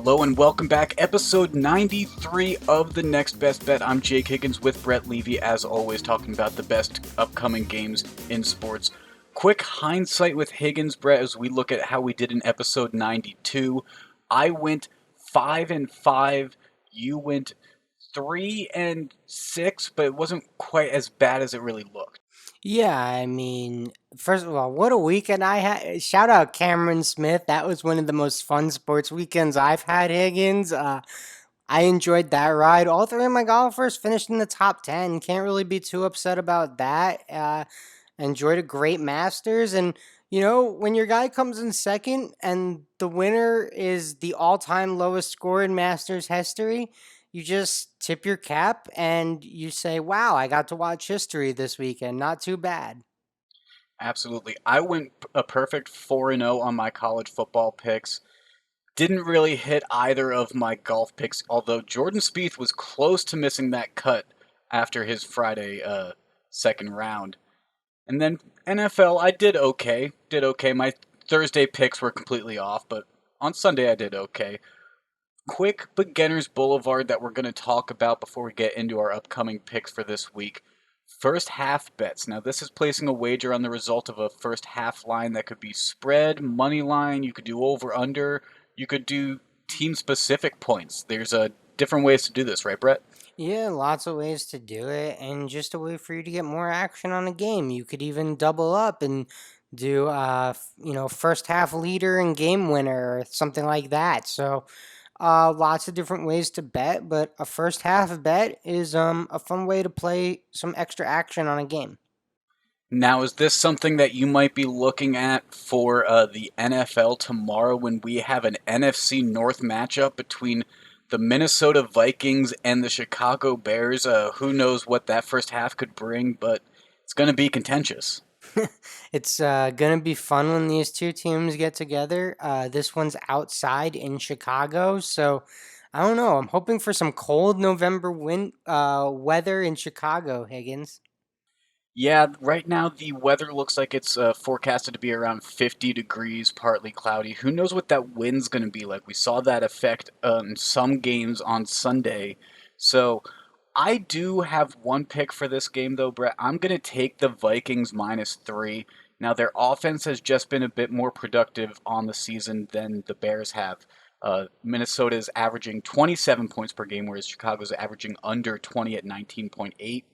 Hello and welcome back. Episode 93 of The Next Best Bet. I'm Jake Higgins with Brett Levy, as always, talking about the best upcoming games in sports. Quick hindsight with Higgins, Brett, as we look at how we did in episode 92. I went 5-5. You went 3-6, but it wasn't quite as bad as it really looked. Yeah, I mean, first of all, what a weekend I had. Shout out Cameron Smith. That was one of the most fun sports weekends I've had, Higgins. I enjoyed that ride. All three of my golfers finished in the top 10. Can't really be too upset about that. Enjoyed a great Masters. And, when your guy comes in second and the winner is the all time lowest score in Masters history, you just tip your cap and you say, wow, I got to watch history this weekend. Not too bad. Absolutely. I went a perfect 4-0 on my college football picks. Didn't really hit either of my golf picks, although Jordan Spieth was close to missing that cut after his Friday second round. And then NFL, I did okay. Did okay. My Thursday picks were completely off, but on Sunday I did okay. Quick beginner's boulevard that we're going to talk about before we get into our upcoming picks for this week. First half bets. Now, this is placing a wager on the result of a first half line that could be spread, money line, you could do over under, you could do team specific points. There's different ways to do this, right, Brett? Yeah, lots of ways to do it, and just a way for you to get more action on a game. You could even double up and do, first half leader and game winner or something like that. So, lots of different ways to bet, but a first half bet is a fun way to play some extra action on a game. Now, is this something that you might be looking at for the NFL tomorrow when we have an NFC North matchup between the Minnesota Vikings and the Chicago Bears? Who knows what that first half could bring, but it's going to be contentious. It's gonna be fun when these two teams get together. This one's outside in Chicago, so I don't know. I'm hoping for some cold November weather in Chicago, Higgins. Yeah, right now the weather looks like it's forecasted to be around 50 degrees, partly cloudy. Who knows what that wind's going to be like? We saw that effect some games on Sunday. So I do have one pick for this game, though, Brett. I'm going to take the Vikings -3. Now, their offense has just been a bit more productive on the season than the Bears have. Minnesota is averaging 27 points per game, whereas Chicago's averaging under 20 at 19.8.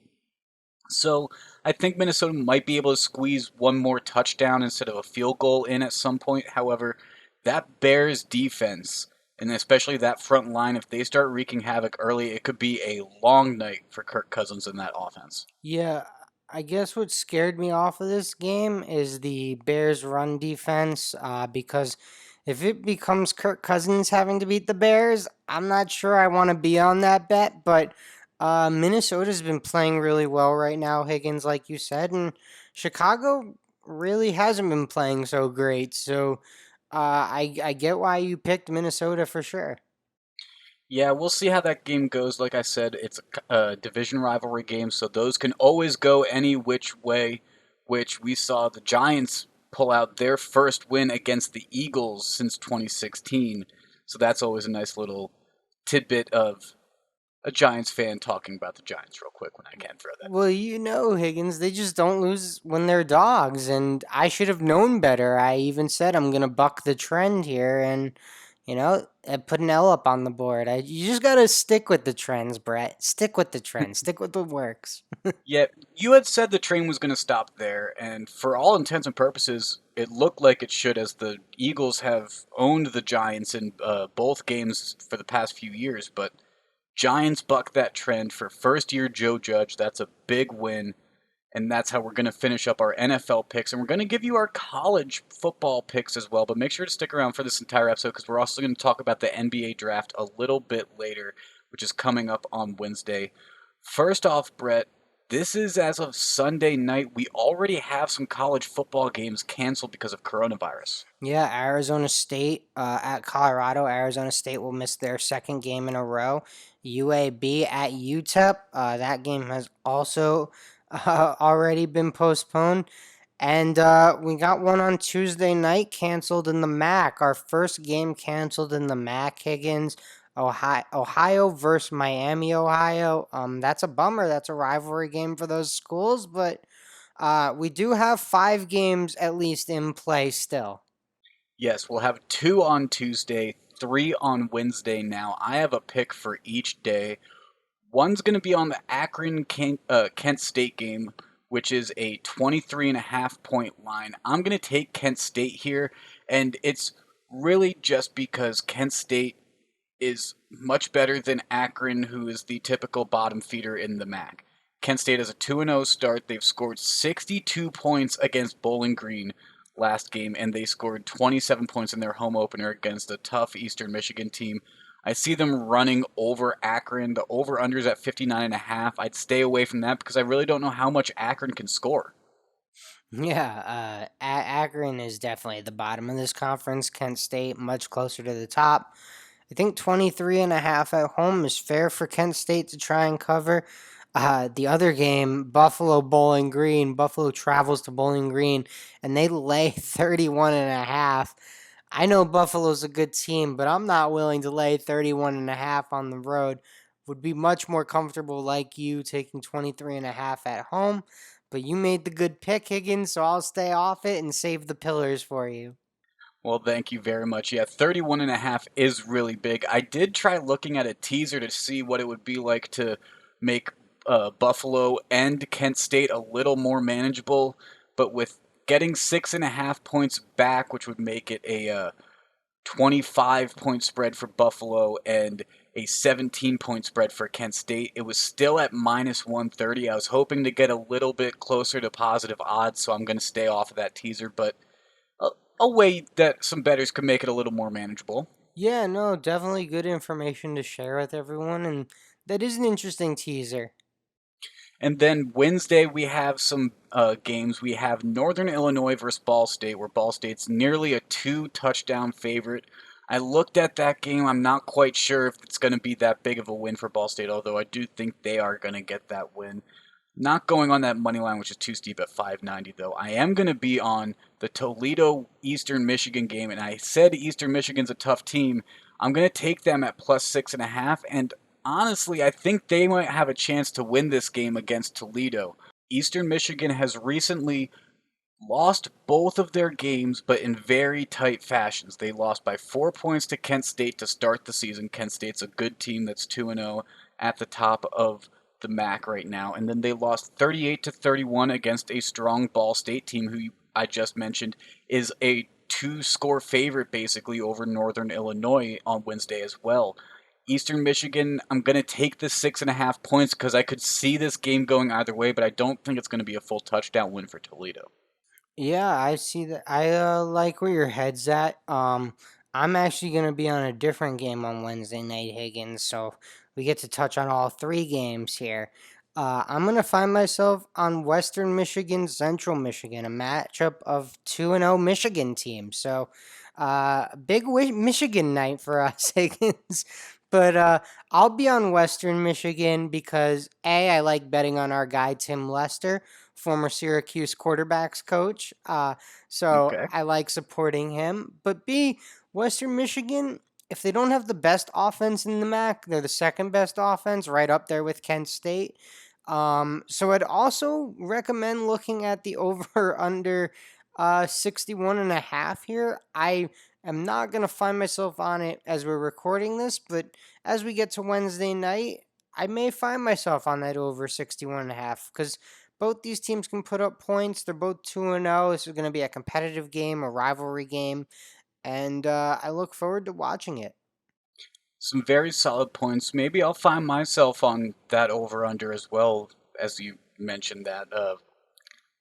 So I think Minnesota might be able to squeeze one more touchdown instead of a field goal in at some point. However, that Bears defense, and especially that front line, if they start wreaking havoc early, it could be a long night for Kirk Cousins in that offense. Yeah, I guess what scared me off of this game is the Bears' run defense. Because if it becomes Kirk Cousins having to beat the Bears, I'm not sure I want to be on that bet. But Minnesota's been playing really well right now, Higgins, like you said, and Chicago really hasn't been playing so great. So I get why you picked Minnesota for sure. Yeah, we'll see how that game goes. Like I said, it's a division rivalry game, so those can always go any which way, which we saw the Giants pull out their first win against the Eagles since 2016. So that's always a nice little tidbit of a Giants fan talking about the Giants real quick when I can throw that. Well, Higgins, they just don't lose when they're dogs, and I should have known better. I even said I'm gonna buck the trend here, and I put an L up on the board. You just gotta stick with the trends, Brett. Stick with the trends. Stick with what works. Yeah, you had said the train was going to stop there, and for all intents and purposes, it looked like it should, as the Eagles have owned the Giants in both games for the past few years. But Giants buck that trend for first year Joe Judge. That's a big win. And that's how we're going to finish up our NFL picks. And we're going to give you our college football picks as well. But make sure to stick around for this entire episode because we're also going to talk about the NBA draft a little bit later, which is coming up on Wednesday. First off, Brett, this is as of Sunday night. We already have some college football games canceled because of coronavirus. Yeah, Arizona State at Colorado. Arizona State will miss their second game in a row. UAB at UTEP. That game has also already been postponed. And we got one on Tuesday night canceled in the MAC. Our first game canceled in the MAC, Higgins. Ohio versus Miami, Ohio. That's a bummer. That's a rivalry game for those schools, but we do have 5 games at least in play still. Yes, we'll have two on Tuesday, three on Wednesday now. I have a pick for each day. One's going to be on the Kent State game, which is a 23.5 point line. I'm going to take Kent State here, and it's really just because Kent State is much better than Akron, who is the typical bottom feeder in the MAC. Kent State has a 2-0 start. They've scored 62 points against Bowling Green last game, and they scored 27 points in their home opener against a tough Eastern Michigan team. I see them running over Akron. The over-unders at 59.5. I'd stay away from that because I really don't know how much Akron can score. Yeah, Akron is definitely at the bottom of this conference. Kent State much closer to the top. I think 23.5 at home is fair for Kent State to try and cover. The other game, Buffalo Bowling Green. Buffalo travels to Bowling Green and they lay 31.5. I know Buffalo's a good team, but I'm not willing to lay 31.5 on the road. Would be much more comfortable like you taking 23.5 at home. But you made the good pick, Higgins, so I'll stay off it and save the pillars for you. Well, thank you very much. Yeah, 31.5 is really big. I did try looking at a teaser to see what it would be like to make Buffalo and Kent State a little more manageable, but with getting 6.5 points back, which would make it a 25-point spread for Buffalo and a 17-point spread for Kent State, it was still at minus 130. I was hoping to get a little bit closer to positive odds, so I'm going to stay off of that teaser, but a, a way that some bettors could make it a little more manageable. Yeah, no, definitely good information to share with everyone, and that is an interesting teaser. And then Wednesday, we have some games. We have Northern Illinois versus Ball State, where Ball State's nearly a two-touchdown favorite. I looked at that game. I'm not quite sure if it's going to be that big of a win for Ball State, although I do think they are going to get that win. Not going on that money line, which is too steep at 590, though. I am going to be on the Toledo Eastern Michigan game, and I said Eastern Michigan's a tough team. I'm going to take them at plus 6.5, and honestly, I think they might have a chance to win this game against Toledo. Eastern Michigan has recently lost both of their games, but in very tight fashions. They lost by 4 points to Kent State to start the season. Kent State's a good team that's 2-0 at the top of the MAC right now. And then they lost 38 to 31 against a strong Ball State team who I just mentioned is a two-score favorite basically over Northern Illinois on Wednesday as well. Eastern Michigan, I'm going to take the 6.5 points because I could see this game going either way, but I don't think it's going to be a full touchdown win for Toledo. Yeah, I see that. I like where your head's at. I'm actually gonna be on a different game on Wednesday night, Higgins. So we get to touch on all 3 games here. I'm gonna find myself on Western Michigan, Central Michigan, a matchup of 2-0 Michigan teams. So, Michigan night for us, Higgins. But I'll be on Western Michigan because I like betting on our guy Tim Lester, former Syracuse quarterbacks coach. So Okay. I like supporting him. But B, Western Michigan, if they don't have the best offense in the MAC, they're the second best offense, right up there with Kent State. So I'd also recommend looking at the over under 61.5 here. I am not going to find myself on it as we're recording this, but as we get to Wednesday night, I may find myself on that over 61.5 because both these teams can put up points. They're both 2-0. This is going to be a competitive game, a rivalry game, and I look forward to watching it. Some very solid points. Maybe I'll find myself on that over under as well, as you mentioned that.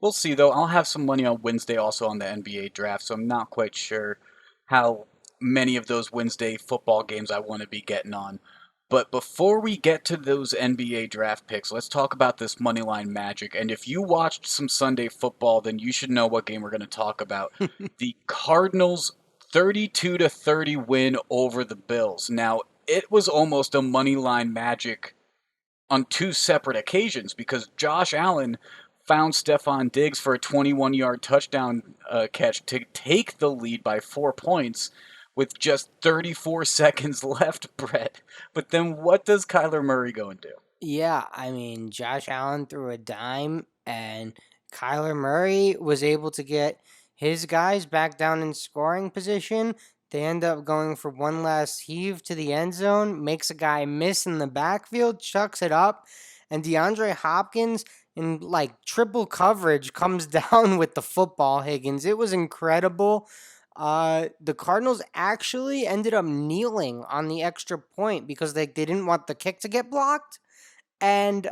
We'll see though. I'll have some money on Wednesday also on the NBA draft, so I'm not quite sure how many of those Wednesday football games I want to be getting on. But before we get to those NBA draft picks, let's talk about this moneyline magic. And if you watched some Sunday football, then you should know what game we're going to talk about. The Cardinals 32 to 30 win over the Bills. Now, it was almost a moneyline magic on two separate occasions because Josh Allen found Stefan Diggs for a 21-yard touchdown catch to take the lead by 4 points with just 34 seconds left, Brett. But then what does Kyler Murray go and do? Yeah, I mean, Josh Allen threw a dime, and Kyler Murray was able to get his guys back down in scoring position. They end up going for one last heave to the end zone, makes a guy miss in the backfield, chucks it up, and DeAndre Hopkins in like triple coverage comes down with the football, Higgins. It was incredible. The Cardinals actually ended up kneeling on the extra point because they didn't want the kick to get blocked and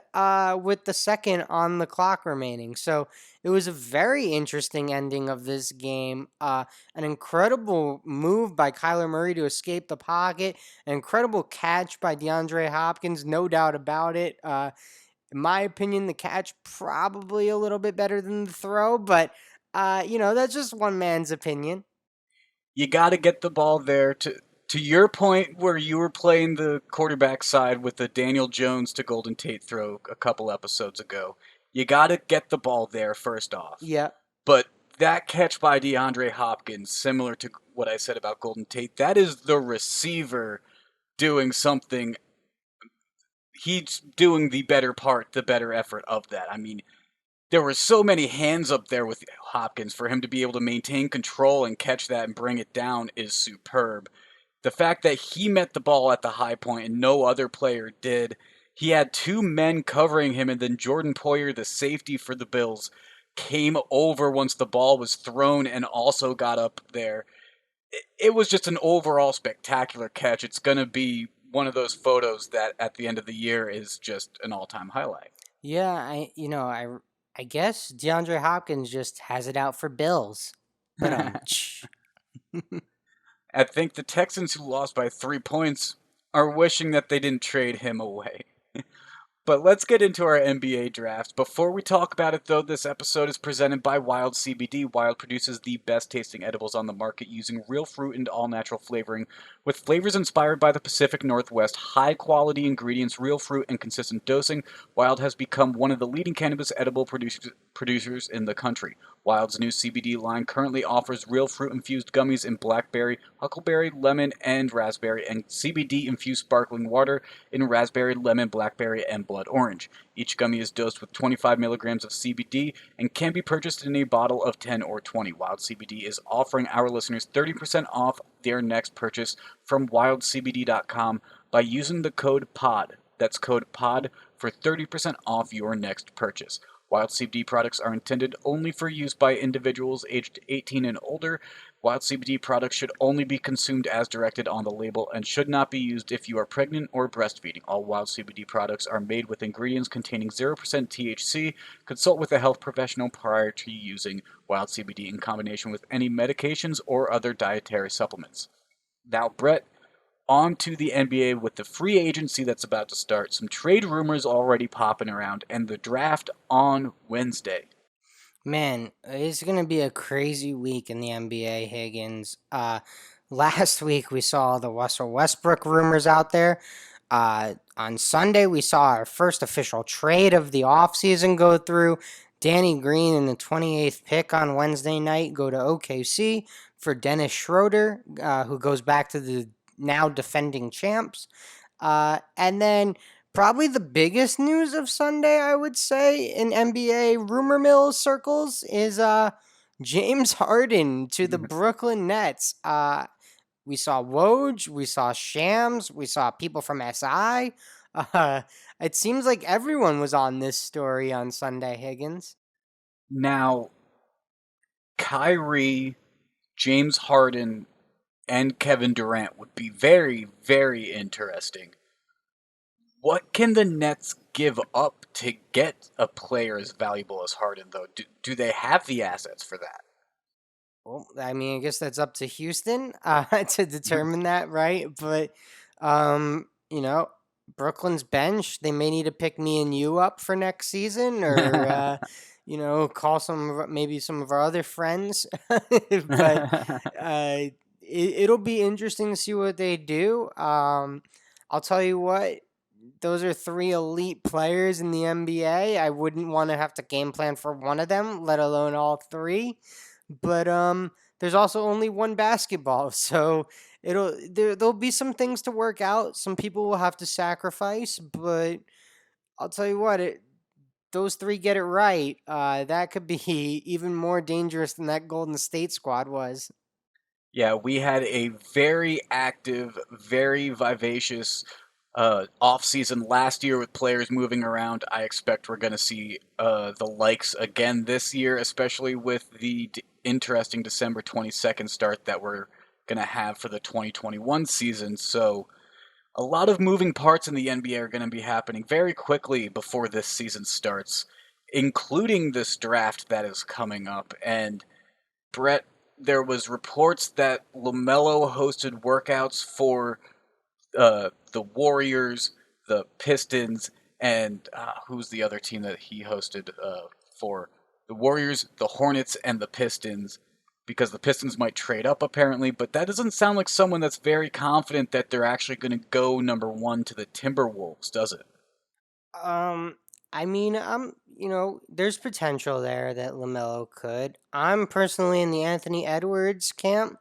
with the second on the clock remaining. So it was a very interesting ending of this game. An incredible move by Kyler Murray to escape the pocket, an incredible catch by DeAndre Hopkins, no doubt about it. In my opinion, the catch probably a little bit better than the throw, but that's just one man's opinion. You got to get the ball there to your point where you were playing the quarterback side with the Daniel Jones to Golden Tate throw a couple episodes ago. You got to get the ball there first off. Yeah. But that catch by DeAndre Hopkins, similar to what I said about Golden Tate, that is the receiver doing something. He's doing the better part, the better effort of that. I mean, there were so many hands up there with Hopkins. For him to be able to maintain control and catch that and bring it down is superb. The fact that he met the ball at the high point and no other player did. He had two men covering him, and then Jordan Poyer, the safety for the Bills, came over once the ball was thrown and also got up there. It was just an overall spectacular catch. It's going to be one of those photos that at the end of the year is just an all-time highlight. Yeah, I guess DeAndre Hopkins just has it out for Bills. But I think the Texans, who lost by 3 points, are wishing that they didn't trade him away. But let's get into our NBA draft. Before we talk about it, though, this episode is presented by Wild CBD. Wild produces the best tasting edibles on the market using real fruit and all natural flavoring. With flavors inspired by the Pacific Northwest, high quality ingredients, real fruit, and consistent dosing, Wild has become one of the leading cannabis edible producers in the country. Wild's new CBD line currently offers real fruit infused gummies in blackberry, huckleberry, lemon, and raspberry, and CBD infused sparkling water in raspberry, lemon, blackberry, and blood orange. Each gummy is dosed with 25 milligrams of CBD and can be purchased in a bottle of 10 or 20. Wild CBD is offering our listeners 30% off their next purchase from wildcbd.com by using the code POD. That's code POD for 30% off your next purchase. Wild CBD products are intended only for use by individuals aged 18 and older. Wild CBD products should only be consumed as directed on the label and should not be used if you are pregnant or breastfeeding. All Wild CBD products are made with ingredients containing 0% THC. Consult with a health professional prior to using Wild CBD in combination with any medications or other dietary supplements. Now, Brett, on to the NBA with the free agency that's about to start, some trade rumors already popping around, and the draft on Wednesday. man, it's gonna be a crazy week in the NBA, Higgins. Last week we saw the Russell Westbrook rumors out there. On Sunday we saw our first official trade of the offseason go through. Danny Green in the 28th pick on Wednesday night go to OKC for Dennis Schroeder, who goes back to the now defending champs. And then probably the biggest news of Sunday, I would say, in NBA rumor mill circles is James Harden to the Brooklyn Nets. We saw Woj, we saw Shams, we saw people from SI. Uh, it seems like everyone was on this story on Sunday, Higgins. Now, Kyrie, James Harden, and Kevin Durant would be very, very interesting. What can the Nets give up to get a player as valuable as Harden, though? Do they have the assets for that? Well, I mean, I guess that's up to Houston to determine that, right? But, you know, Brooklyn's bench, they may need to pick me and you up for next season or, call maybe some of our other friends. But it'll be interesting to see what they do. I'll tell you what. those are three elite players in the NBA. I wouldn't want to have to game plan for one of them, let alone all three. But there's also only one basketball, so there'll be some things to work out. Some people will have to sacrifice, but I'll tell you what, those three get it right. That could be even more dangerous than that Golden State squad was. Yeah, we had a very active, very vivacious off season last year with players moving around. I expect we're going to see the likes again this year, especially with the interesting December 22nd start that we're going to have for the 2021 season. So, a lot of moving parts in the NBA are going to be happening very quickly before this season starts, including this draft that is coming up. And Brett, there was reports that LaMelo hosted workouts for the Warriors, the Pistons, and who's the other team that he hosted for? The Warriors, the Hornets, and the Pistons, because the Pistons might trade up apparently, but that doesn't sound like someone that's very confident that they're actually going to go number one to the Timberwolves, does it? Um, I mean, there's potential there that Lamelo could. I'm personally in the Anthony Edwards camp.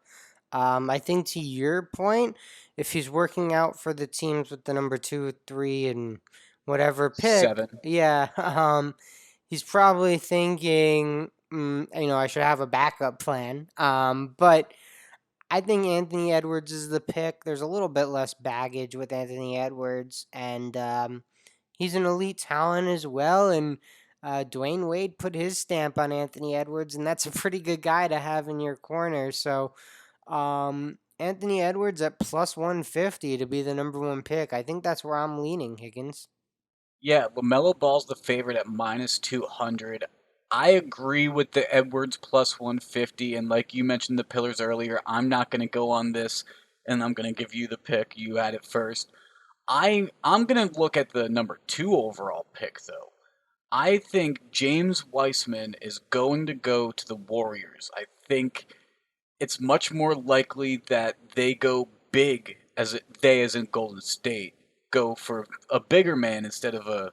I think to your point, if he's working out for the teams with the number two, three, and whatever pick, 7. yeah, he's probably thinking, I should have a backup plan. But I think Anthony Edwards is the pick. There's a little bit less baggage with Anthony Edwards, and he's an elite talent as well. And Dwayne Wade put his stamp on Anthony Edwards, and that's a pretty good guy to have in your corner. So Anthony Edwards at plus 150 to be the number one pick. I think that's where I'm leaning, Higgins. Yeah, LaMelo Ball's the favorite at minus 200. I agree with the Edwards plus 150, and like you mentioned the pillars earlier, I'm not going to go on this, and I'm going to give you the pick. You had it first. I'm going to look at the number 2 overall pick, though. I think James Weissman is going to go to the Warriors. I think it's much more likely that they go big they as in Golden State go for a bigger man instead of a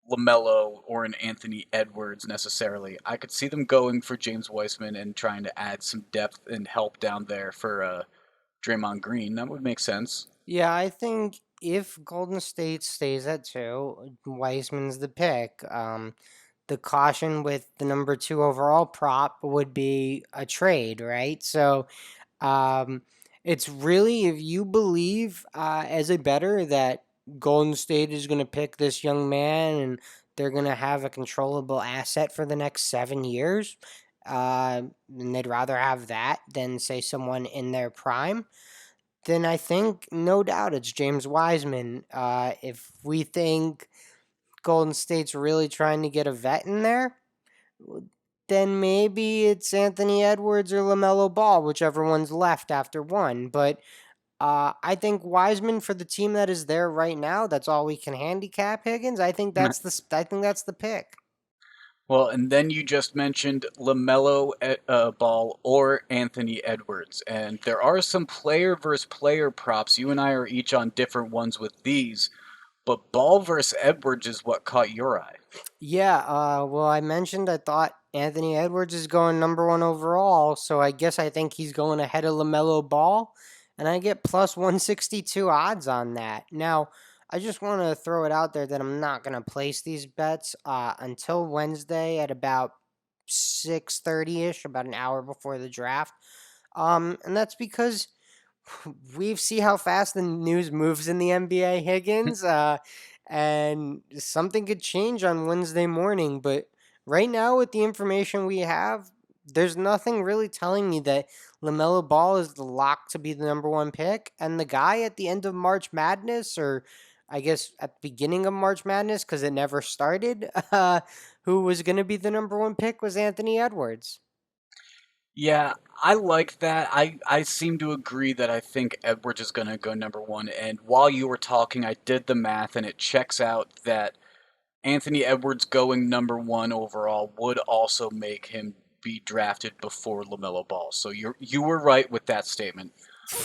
LaMelo or an Anthony Edwards necessarily. I could see them going for James Weissman and trying to add some depth and help down there for Draymond Green. That would make sense. Yeah, I think if Golden State stays at two, Weissman's the pick. The caution with the number two overall prop would be a trade, right? So Um, it's really if you believe as a bettor that Golden State is going to pick this young man and they're going to have a controllable asset for the next 7 years, and they'd rather have that than say someone in their prime. Then I think no doubt it's James Wiseman. If we think Golden State's really trying to get a vet in there, then maybe it's Anthony Edwards or LaMelo Ball, whichever one's left after one. But I think Wiseman for the team that is there right now, that's all we can handicap Higgins. I think that's the pick. Well, and then you just mentioned LaMelo Ball or Anthony Edwards, and there are some player versus player props. You and I are each on different ones with these, but Ball versus Edwards is what caught your eye. Yeah, well, I mentioned I thought Anthony Edwards is going number one overall, so I think he's going ahead of LaMelo Ball, and I get plus 162 odds on that. Now, I just want to throw it out there that I'm not going to place these bets until Wednesday at about 6:30 ish, about an hour before the draft. And that's because we see how fast the news moves in the NBA, Higgins, and something could change on Wednesday morning. But right now, with the information we have, there's nothing really telling me that LaMelo Ball is the lock to be the number one pick. And the guy at the end of March Madness, or I guess at the beginning of March Madness, because it never started, who was going to be the number one pick was Anthony Edwards. Yeah, I like that. I seem to agree that I think Edwards is going to go number one. And while you were talking, I did the math, and it checks out that Anthony Edwards going number one overall would also make him be drafted before LaMelo Ball. So you were right with that statement.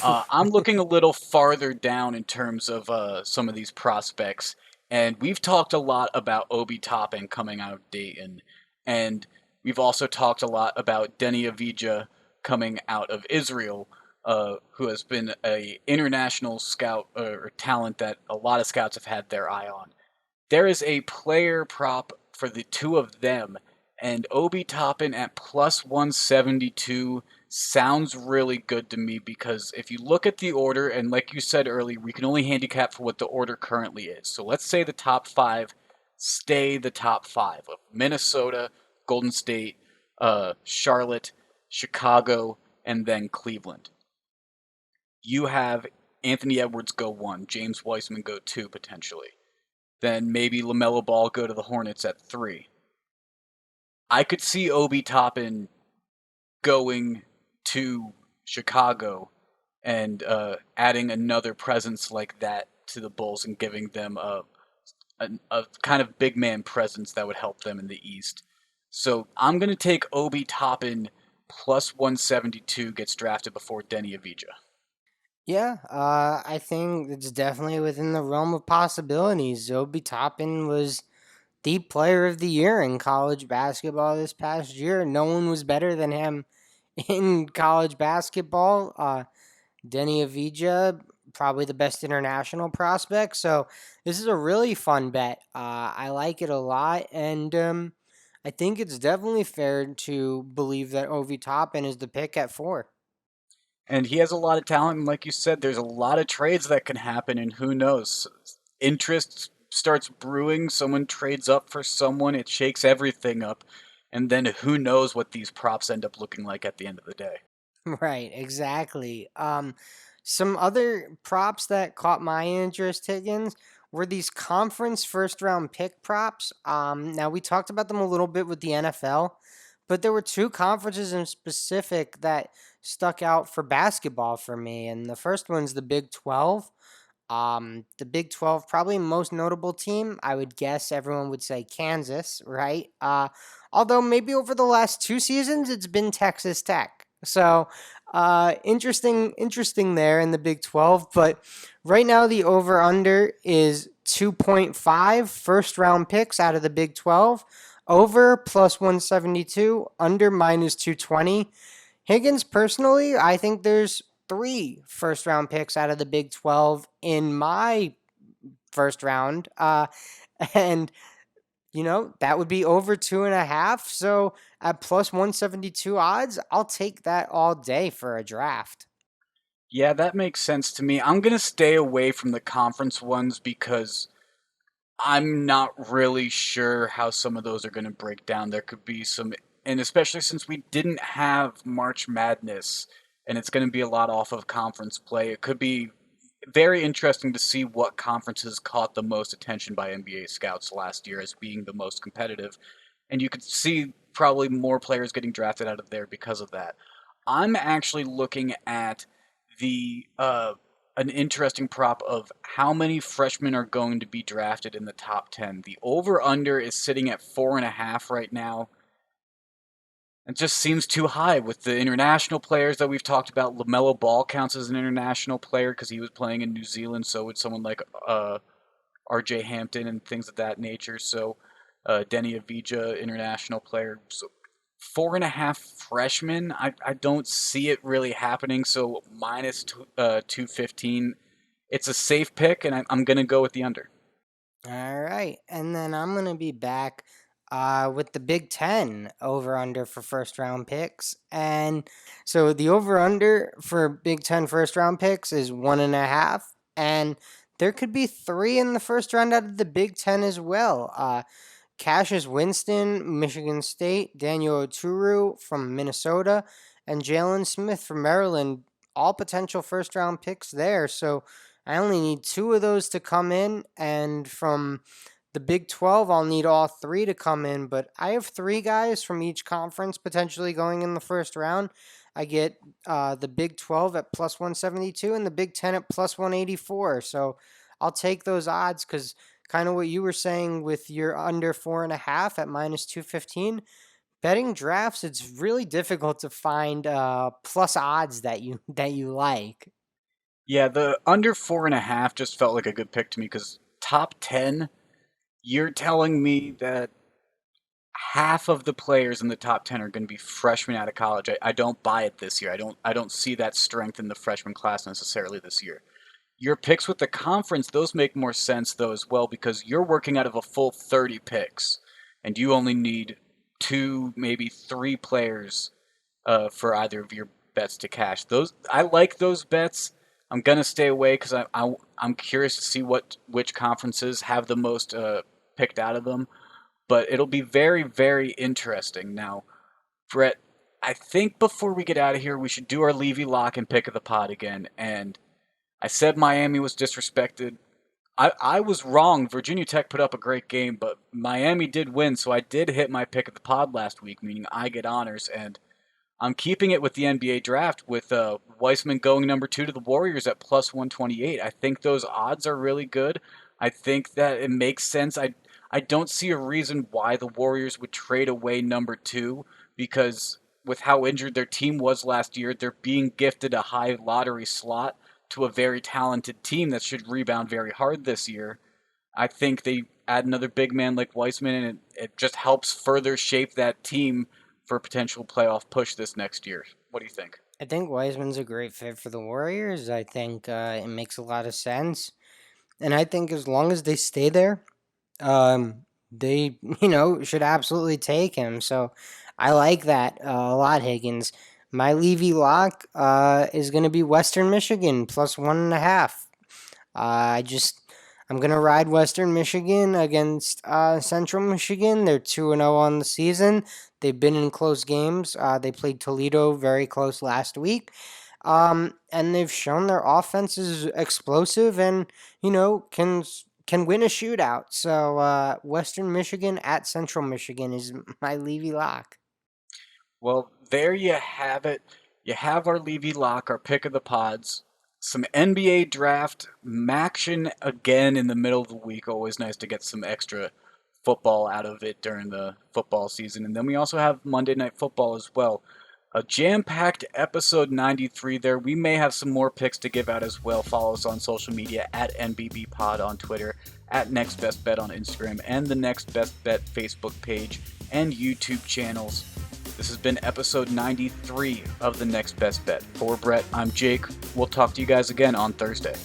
I'm looking a little farther down in terms of some of these prospects, and we've talked a lot about Obi Toppin coming out of Dayton, and we've also talked a lot about Denny Avija coming out of Israel, who has been a international scout or talent that a lot of scouts have had their eye on. There is a player prop for the two of them, and Obi Toppin at plus 172 sounds really good to me because if you look at the order, and like you said earlier, we can only handicap for what the order currently is. So let's say the top five stay the top five of Minnesota, Golden State, Charlotte, Chicago, and then Cleveland. You have Anthony Edwards go one, James Wiseman go two potentially. Then maybe LaMelo Ball go to the Hornets at three. I could see Obi Toppin going to Chicago and adding another presence like that to the Bulls and giving them a kind of big man presence that would help them in the East. So I'm going to take Obi Toppin plus 172 gets drafted before Denny Avija. Yeah, I think it's definitely within the realm of possibilities. Obi Toppin was the player of the year in college basketball this past year. No one was better than him in college basketball. Denny Avija, probably the best international prospect. So this is a really fun bet. I like it a lot, and I think it's definitely fair to believe that Ovi Toppin is the pick at 4. And he has a lot of talent, and like you said, there's a lot of trades that can happen, and who knows? Interest starts brewing, someone trades up for someone, it shakes everything up, and then who knows what these props end up looking like at the end of the day. Right, exactly. Some other props that caught my interest, Higgins, were these conference first round pick props. Now we talked about them a little bit with the NFL, but there were two conferences in specific that stuck out for basketball for me, and the first one's the Big 12. The Big 12, probably most notable team, I would guess everyone would say Kansas, right? Although maybe over the last 2 seasons, it's been Texas Tech. So, interesting there in the Big 12. But right now, the over under is 2.5 first round picks out of the Big 12. Over plus 172, under minus 220. Higgins, personally, I think there's three first round picks out of the Big 12 in my first round. And, that would be over 2.5. So at plus 172 odds, I'll take that all day for a draft. Yeah, that makes sense to me. I'm going to stay away from the conference ones because I'm not really sure how some of those are going to break down. There could be some, and especially since we didn't have March Madness, and it's going to be a lot off of conference play, it could be very interesting to see what conferences caught the most attention by NBA scouts last year as being the most competitive. And you could see probably more players getting drafted out of there because of that. I'm actually looking at the an interesting prop of how many freshmen are going to be drafted in the top 10. The over under is sitting at 4.5 right now. It just seems too high with the international players that we've talked about. LaMelo Ball counts as an international player because he was playing in New Zealand. So would someone like R.J. Hampton and things of that nature. So Denny Avija, international player. So 4.5 freshmen. I don't see it really happening. So minus 215. It's a safe pick, and I'm going to go with the under. All right. And then I'm going to be back with the Big Ten over under for first round picks. And so the over under for Big Ten first round picks is 1.5. And there could be three in the first round out of the Big Ten as well. Cassius Winston, Michigan State, Daniel Oturu from Minnesota, and Jalen Smith from Maryland, all potential first round picks there. So I only need two of those to come in, and from the Big 12, I'll need all three to come in. But I have three guys from each conference potentially going in the first round. I get the Big 12 at plus 172 and the Big 10 at plus 184. So I'll take those odds because kind of what you were saying with your under 4.5 at minus 215. Betting drafts, it's really difficult to find plus odds that you like. Yeah, the under 4.5 just felt like a good pick to me because top 10, you're telling me that half of the players in the top 10 are going to be freshmen out of college. I don't buy it this year. I don't see that strength in the freshman class necessarily this year. Your picks with the conference, those make more sense though as well because you're working out of a full 30 picks and you only need two, maybe three players for either of your bets to cash. Those I like those bets. I'm gonna stay away because I'm curious to see which conferences have the most picked out of them. But it'll be very very interesting. Now, Brett, I think before we get out of here, we should do our Levy lock and pick of the pod again. And I said Miami was disrespected. I was wrong. Virginia Tech put up a great game, but Miami did win, so I did hit my pick of the pod last week, meaning I get honors. And I'm keeping it with the NBA draft with Weissman going number 2 to the Warriors at plus 128. I think those odds are really good. I think that it makes sense. I don't see a reason why the Warriors would trade away number 2 because with how injured their team was last year, they're being gifted a high lottery slot to a very talented team that should rebound very hard this year. I think they add another big man like Weissman, and it just helps further shape that team for a potential playoff push this next year. What do you think? I think Wiseman's a great fit for the Warriors. I think it makes a lot of sense, and I think as long as they stay there, they should absolutely take him. So I like that a lot, Higgins. My Levy lock is going to be Western Michigan plus 1.5. I just I'm gonna ride Western Michigan against Central Michigan. They're 2-0 on the season. They've been in close games. They played Toledo very close last week, and they've shown their offense is explosive and can win a shootout. So Western Michigan at Central Michigan is my Levy lock. Well, there you have it. You have our Levy lock, our pick of the pods. Some NBA draft action again in the middle of the week. Always nice to get some extra football out of it during the football season. And then we also have Monday Night Football as well. A jam-packed episode 93 there. We may have some more picks to give out as well. Follow us on social media at NBB Pod on Twitter, at Next Best Bet on Instagram, and the Next Best Bet Facebook page and YouTube channels. This has been episode 93 of the Next Best Bet. For Brett, I'm Jake. We'll talk to you guys again on Thursday.